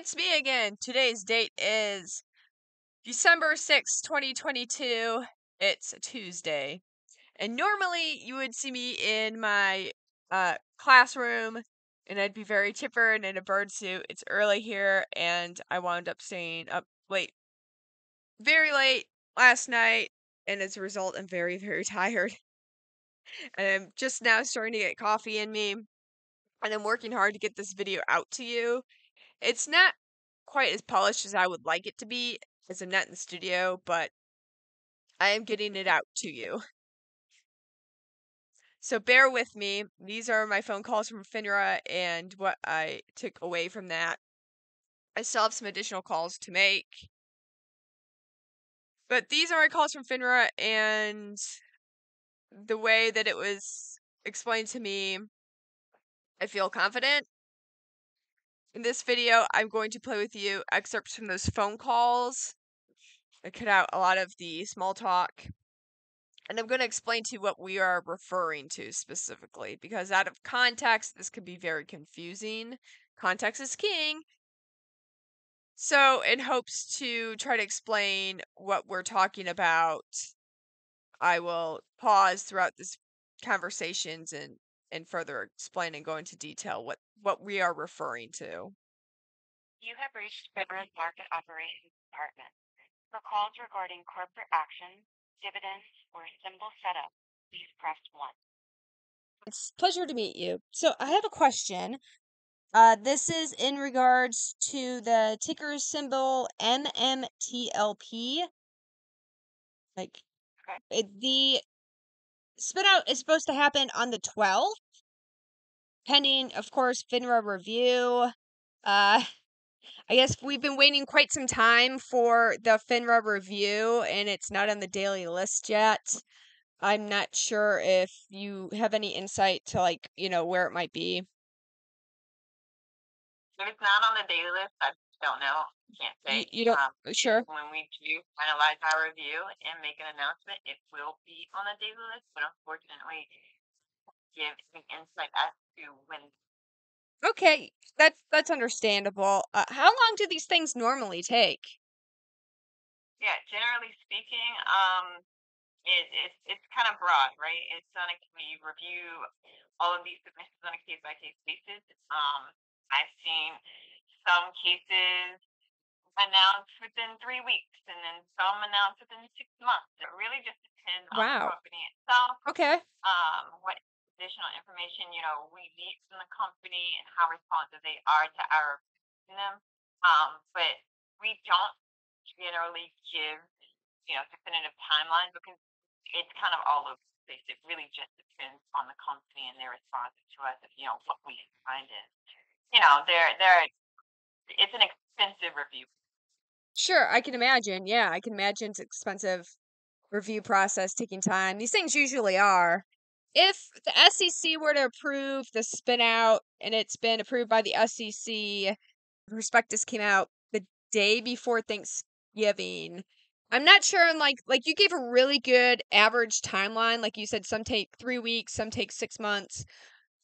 it's me again. Today's date is December 6th, 2022. It's a Tuesday. And normally you would see me in my classroom and I'd be very chipper and in a bird suit. It's early here and I wound up staying up late, very late last night. And as a result, I'm very, very tired. And I'm just now starting to get coffee in me. And I'm working hard to get this video out to you. It's not quite as polished as I would like it to be, as I'm not in the studio, but I am getting it out to you. So bear with me. These are my phone calls from FINRA and what I took away from that. I still have some additional calls to make. But these are my calls from FINRA, and the way that it was explained to me, I feel confident. In this video, I'm going to play with you excerpts from those phone calls. I cut out a lot of the small talk. And I'm going to explain to you what we are referring to specifically, because out of context, this can be very confusing. Context is king. So, in hopes to try to explain what we're talking about, I will pause throughout this conversations and further explain and go into detail what we are referring to. You have reached FINRA's Market Operations Department. For calls regarding corporate actions, dividends, or symbol setup, please press 1. It's a pleasure to meet you. So I have a question. This is in regards to the ticker symbol MMTLP. Like, the spinout is supposed to happen on the 12th, pending, of course, FINRA review. I guess we've been waiting quite some time for the FINRA review, and it's not on the daily list yet. I'm not sure if you have any insight to, where it might be. If it's not on the daily list, I don't know. Can't say. You don't, sure. When we do finalize our review and make an announcement, it will be on the daily list, but unfortunately, give an insight as to when. Okay, that's understandable. How long do these things normally take? Yeah, generally speaking, it's kind of broad, right? We review all of these submissions on a case by case basis. I've seen some cases announced within 3 weeks, and then some announced within 6 months. It really just depends on the Wow. company itself. Okay. What additional information we need from the company and how responsive they are to our them. But we don't generally give definitive timelines because it's kind of all over the place. It really just depends on the company and their response to us. What we find is, it's an expensive review. Sure, I can imagine. Yeah, I can imagine it's expensive review process taking time. These things usually are. If the SEC were to approve the spinout and it's been approved by the SEC, the prospectus came out the day before Thanksgiving. I'm not sure, and like you gave a really good average timeline. Like you said, some take 3 weeks, some take 6 months.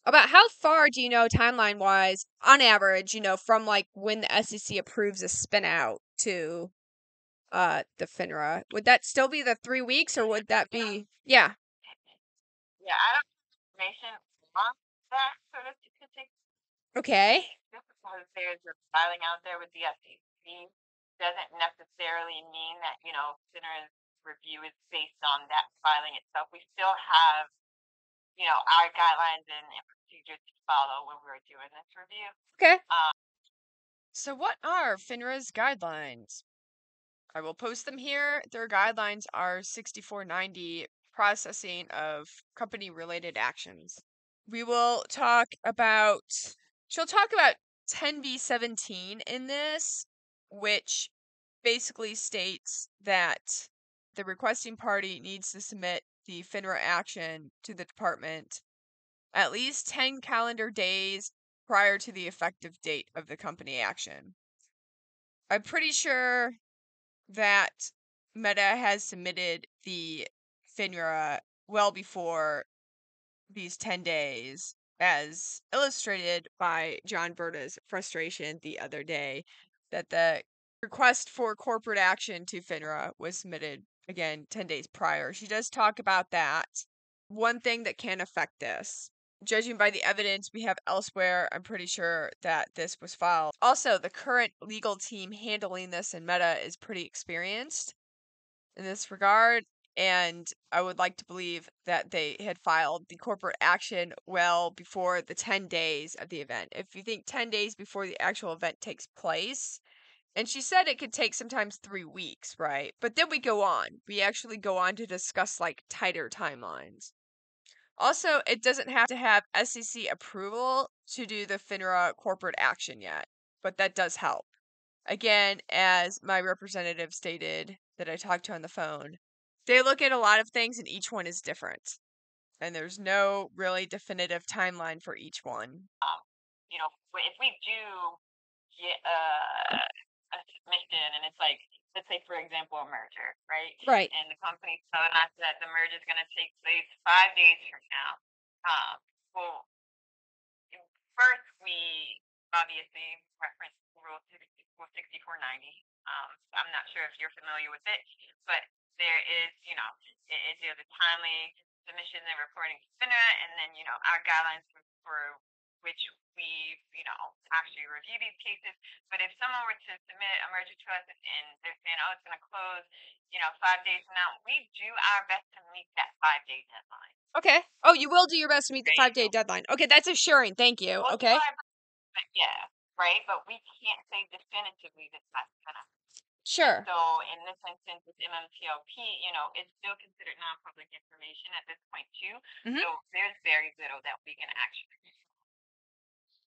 About how far do you know timeline wise, on average, from like when the SEC approves a spinout to the FINRA? Would that still be the 3 weeks, or would that be Yeah, I don't have information on that sort of statistic. Okay. Just because there's a filing out there with the SEC doesn't necessarily mean that, FINRA's review is based on that filing itself. We still have, our guidelines and procedures to follow when we're doing this review. Okay. So what are FINRA's guidelines? I will post them here. Their guidelines are 6490, processing of company-related actions. She'll talk about 10b-17 in this, which basically states that the requesting party needs to submit the FINRA action to the department at least 10 calendar days prior to the effective date of the company action. I'm pretty sure that Meta has submitted the FINRA well before these 10 days, as illustrated by John Berta's frustration the other day that the request for corporate action to FINRA was submitted, again, 10 days prior. She does talk about that. One thing that can affect this, judging by the evidence we have elsewhere, I'm pretty sure that this was filed. Also, the current legal team handling this in Meta is pretty experienced in this regard, and I would like to believe that they had filed the corporate action well before the 10 days of the event. If you think 10 days before the actual event takes place, and she said it could take sometimes 3 weeks, right? But then we go on. We actually go on to discuss like tighter timelines. Also, it doesn't have to have SEC approval to do the FINRA corporate action yet, but that does help. Again, as my representative stated that I talked to on the phone, they look at a lot of things and each one is different. And there's no really definitive timeline for each one. If we do get a submission and it's like, let's say, for example, a merger, right? Right. And the company's telling us that the merger is going to take place 5 days from now. Well, first, we obviously reference Rule 6490. I'm not sure if you're familiar with it, but there is, there's a timely submission and reporting to FINRA, and then, our guidelines for which we, actually review these cases. But if someone were to submit a merger to us and they're saying, oh, it's going to close, 5 days from now, we do our best to meet that 5-day deadline. Okay. Oh, you will do your best to meet the Right. 5-day deadline. Okay, that's assuring. Thank you. We'll Okay. Yeah, right. But we can't say definitively that that's gonna. Sure. So in this instance with MMTLP, it's still considered non-public information at this point too. Mhm. So there's very little that we can actually do.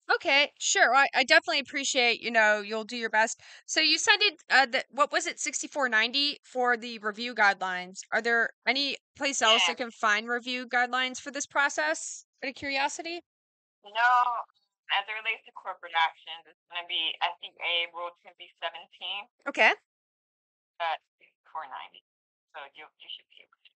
Okay, sure. I definitely appreciate, you'll do your best. So you cited what was it, 6490 for the review guidelines. Are there any place else I Yeah. can find review guidelines for this process? Out of curiosity? No, as it relates to corporate actions, it's going to be FCA Rule 2017 Okay. 490. So you should be able to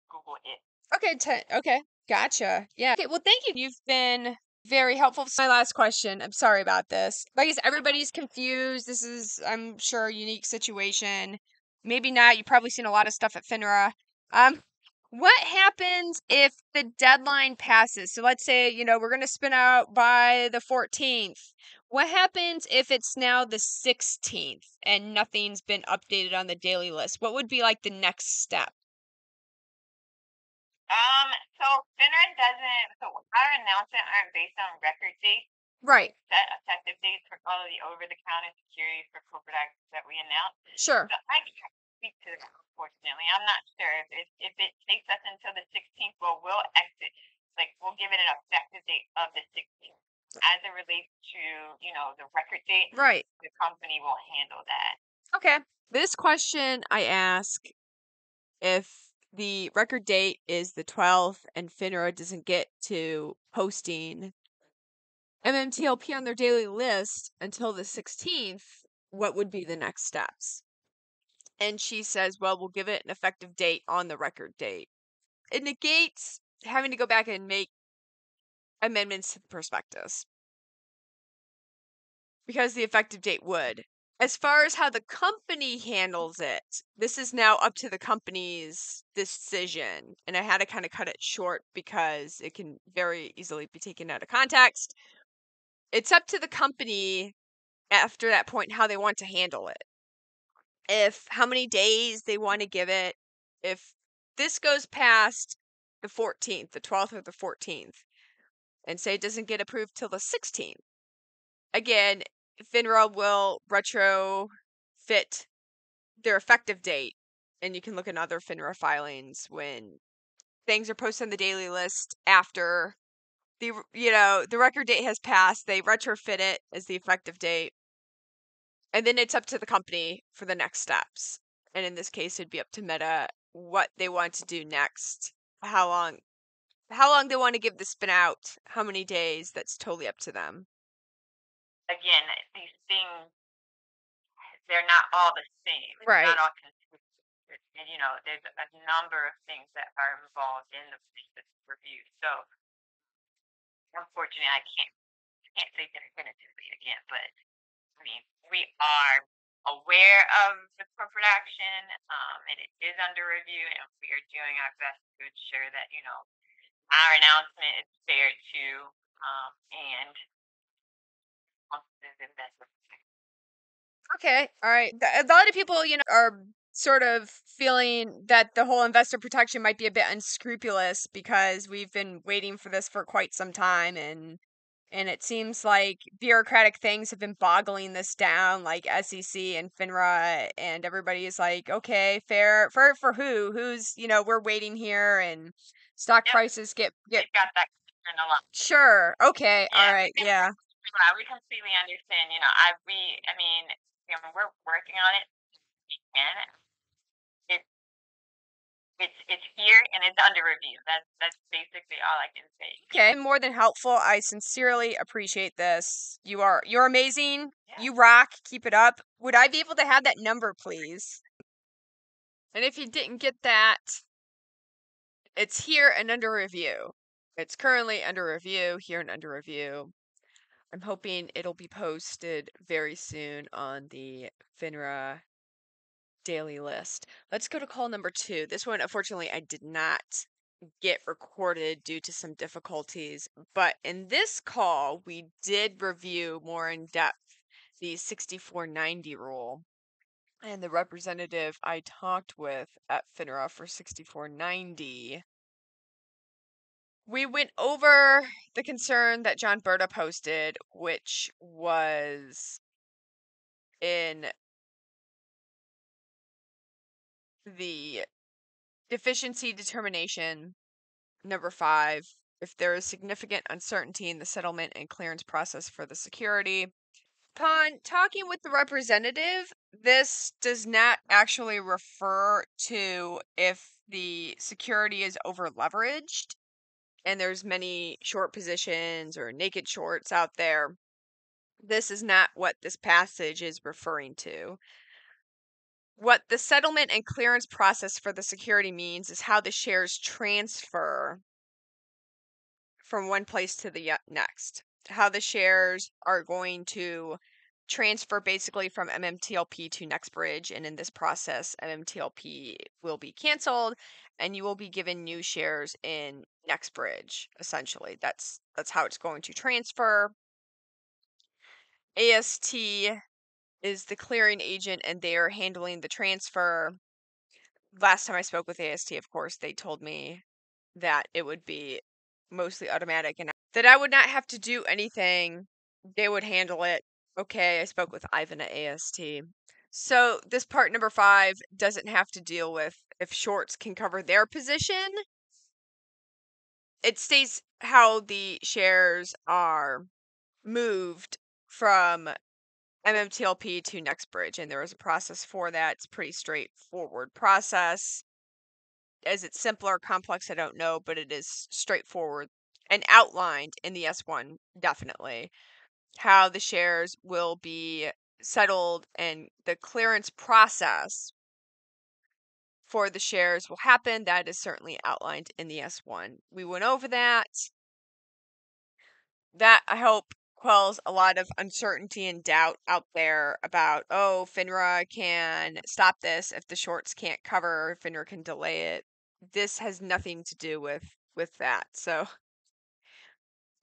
Google it. Okay, gotcha. Yeah. Okay, well, thank you. You've been very helpful. My last question. I'm sorry about this. Like I said, everybody's confused. This is, I'm sure, a unique situation. Maybe not. You've probably seen a lot of stuff at FINRA. What happens if the deadline passes? So let's say, we're going to spin out by the 14th. What happens if it's now the 16th and nothing's been updated on the daily list? What would be like the next step? So FINRA doesn't. So our announcements aren't based on record dates. Right. Set effective dates for all of the over-the-counter securities for corporate actions that we announce. Sure. So I can't speak to that, unfortunately. I'm not sure if it takes us until the 16th. Well, we'll exit. Like we'll give it an effective date of the 16th. As it relates to the record date, Right. the company will handle that. Okay. This question I ask if the record date is the 12th and FINRA doesn't get to posting MMTLP on their daily list until the 16th, what would be the next steps? And she says, well, we'll give it an effective date on the record date. It negates having to go back and make amendments to the prospectus because the effective date would. As far as how the company handles it, this is now up to the company's decision. And I had to kind of cut it short because it can very easily be taken out of context. It's up to the company after that point how they want to handle it. If how many days they want to give it. If this goes past the 14th, the 12th or the 14th, and say it doesn't get approved till the 16th. Again, FINRA will retrofit their effective date, and you can look in other FINRA filings when things are posted on the daily list after the record date has passed. They retrofit it as the effective date, and then it's up to the company for the next steps. And in this case, it'd be up to Meta what they want to do next, how long they want to give the spin out, how many days. That's totally up to them. Again, these things, they're not all the same. Right. Not all consistent. And, there's a number of things that are involved in the review. So, unfortunately, I can't say definitively again, but I mean, we are aware of the corporate action, and it is under review, and we are doing our best to ensure that, our announcement is fair to, and is investor. Okay, all right. A lot of people, are sort of feeling that the whole investor protection might be a bit unscrupulous because we've been waiting for this for quite some time, and it seems like bureaucratic things have been boggling this down, like SEC and FINRA, and everybody is like, okay, fair for who? Who's, we're waiting here, and stock Yep, prices get we've got that concern a lot. sure. Okay, all Yeah, right, yeah. we completely understand. I mean, we're working on it, and it it's here and it's under review. That's basically all I can say. Okay, more than helpful. I sincerely appreciate this. You're amazing. Yeah. You rock. Keep it up. Would I be able to have that number, please? And if you didn't get that, it's here and under review. It's currently under review, here and under review. I'm hoping it'll be posted very soon on the FINRA daily list. Let's go to call number 2. This one, unfortunately, I did not get recorded due to some difficulties. But in this call, we did review more in depth the 6490 rule. And the representative I talked with at FINRA for 6490, we went over the concern that John Berta posted, which was in the deficiency determination number 5, if there is significant uncertainty in the settlement and clearance process for the security. Upon talking with the representative, this does not actually refer to if the security is over leveraged and there's many short positions or naked shorts out there. This is not what this passage is referring to. What the settlement and clearance process for the security means is how the shares transfer from one place to the next. How the shares are going to transfer basically from MMTLP to NextBridge, and in this process, MMTLP will be canceled, and you will be given new shares in NextBridge. Essentially, that's how it's going to transfer. AST is the clearing agent, and they are handling the transfer. Last time I spoke with AST, of course, they told me that it would be mostly automatic and that I would not have to do anything. They would handle it. Okay, I spoke with Ivan at AST. So this part number 5 doesn't have to deal with if shorts can cover their position. It states how the shares are moved from MMTLP to NextBridge, and there is a process for that. It's a pretty straightforward process. Is it simpler or complex? I don't know, but it is straightforward and outlined in the S1, definitely, how the shares will be settled and the clearance process for the shares will happen. That is certainly outlined in the S1. We went over that. That, I hope, quells a lot of uncertainty and doubt out there about, oh, FINRA can stop this if the shorts can't cover, FINRA can delay it. This has nothing to do with that. So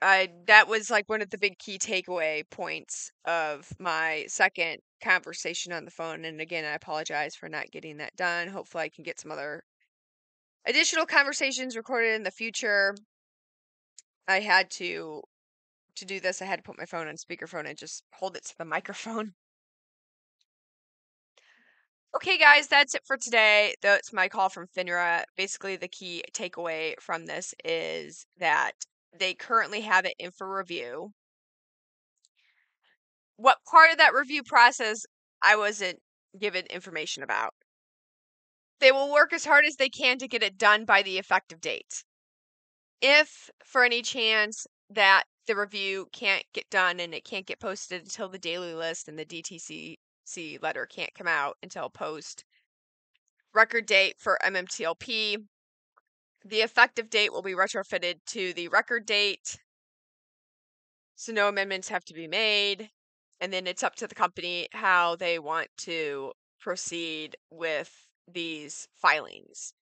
that was like one of the big key takeaway points of my second conversation on the phone. And again, I apologize for not getting that done. Hopefully I can get some other additional conversations recorded in the future. I had to do this, I had to put my phone on speakerphone and just hold it to the microphone. Okay, guys, that's it for today. That's my call from FINRA. Basically, the key takeaway from this is that they currently have it in for review. What part of that review process I wasn't given information about. They will work as hard as they can to get it done by the effective date. If, for any chance, that the review can't get done and it can't get posted until the daily list and the DTCC letter can't come out until post record date for MMTLP, the effective date will be retrofitted to the record date, so no amendments have to be made. And then it's up to the company how they want to proceed with these filings.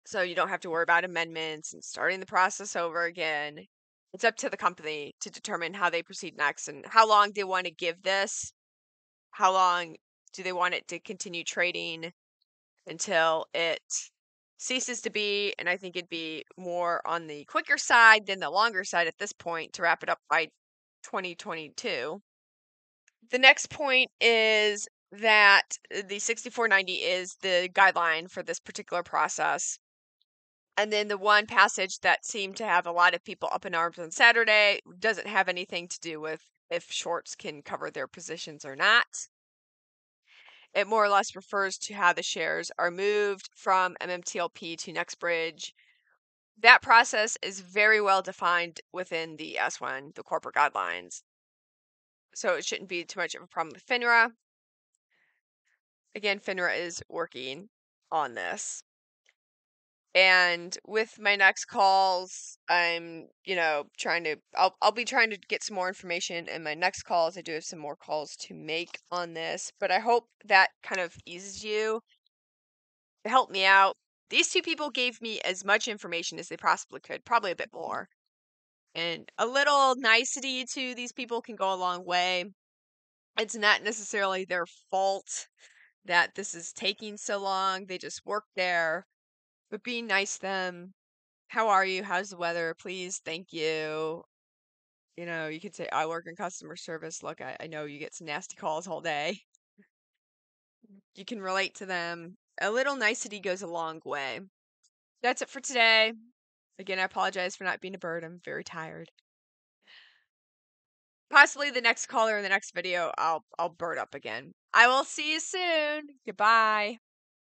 So you don't have to worry about amendments and starting the process over again. It's up to the company to determine how they proceed next and how long they want to give this. How long do they want it to continue trading until it ceases to be? And I think it'd be more on the quicker side than the longer side at this point to wrap it up by 2022. The next point is that the 6490 is the guideline for this particular process. And then the one passage that seemed to have a lot of people up in arms on Saturday doesn't have anything to do with if shorts can cover their positions or not. It more or less refers to how the shares are moved from MMTLP to NextBridge. That process is very well defined within the S1, the corporate guidelines. So it shouldn't be too much of a problem with FINRA. Again, FINRA is working on this. And with my next calls, I'm, I'll be trying to get some more information in my next calls. I do have some more calls to make on this, but I hope that kind of eases you to help me out. These two people gave me as much information as they possibly could, probably a bit more. And a little nicety to these people can go a long way. It's not necessarily their fault that this is taking so long. They just work there. But being nice to them. How are you? How's the weather? Please, thank you. You could say, I work in customer service. Look, I know you get some nasty calls all day. You can relate to them. A little nicety goes a long way. That's it for today. Again, I apologize for not being a bird. I'm very tired. Possibly the next caller in the next video, I'll bird up again. I will see you soon. Goodbye.